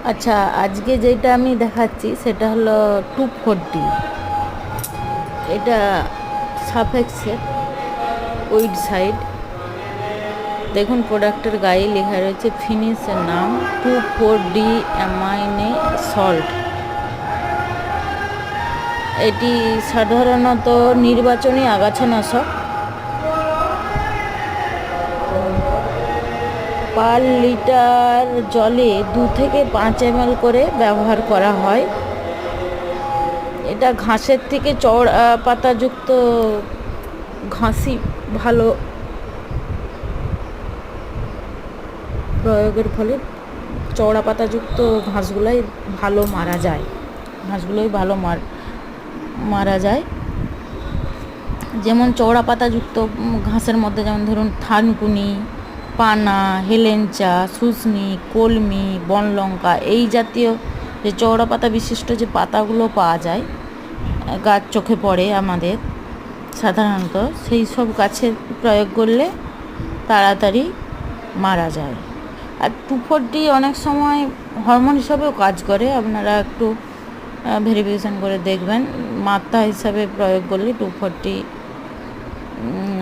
আচ্ছা, আজকে যেটা আমি দেখাচ্ছি সেটা হলো 240। এটা সাফেক্সের উইড সাইড। দেখুন প্রোডাক্টের গায়ে লেখা রয়েছে ফিনিশের নাম 24D অ্যামাইনে সল্ট। এটি সাধারণত নির্বাচনী আগাছানাশক। পার লিটার জলে 2 থেকে 5 ml করে ব্যবহার করা হয়। এটা ঘাসের থেকে চওড়া পাতাযুক্ত ঘাসই ভালো প্রয়োগের ফলে চওড়া পাতাযুক্ত ঘাসগুলোই ভালো মারা যায়। মারা যায়। যেমন চওড়া পাতাযুক্ত ঘাসের মধ্যে যেমন ধরুন থানকুনি, পানা, হেলেঞ্চা, শুশনি, কলমি, বনলঙ্কা, এই জাতীয় যে চওড়া পাতা বিশিষ্ট যে পাতাগুলো পাওয়া যায়, গাছ চোখে পড়ে আমাদের সাধারণত, সেই সব গাছের প্রয়োগ করলে তাড়াতাড়ি মারা যায়। আর 240 অনেক সময় হরমোন হিসাবেও কাজ করে। আপনারা একটু ভেরিফিকেশান করে দেখবেন। মাত্রা হিসাবে প্রয়োগ করলে 240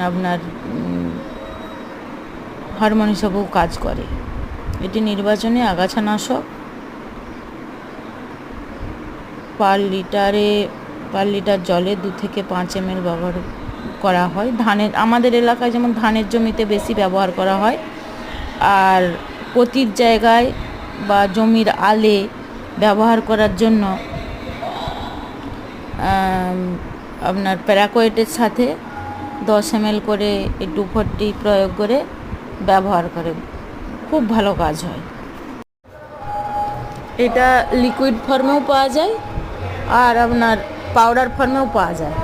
আপনার হরমোন হিসাবেও কাজ করে। এটি নির্বাচনী আগাছানাশক। পার লিটার জলে 2 থেকে 5 ml ব্যবহার করা হয়। আমাদের এলাকায় যেমন ধানের জমিতে বেশি ব্যবহার করা হয়, আর পতির জায়গায় বা জমির আলে ব্যবহার করার জন্য আপনার প্যারাকোয়েটের সাথে 10 ml করে এই 240 প্রয়োগ করে ব্যবহার করে, খুব ভালো কাজ হয়। এটা লিকুইড ফর্মেও পাওয়া যায় আর আপনার পাউডার ফর্মেও পাওয়া যায়।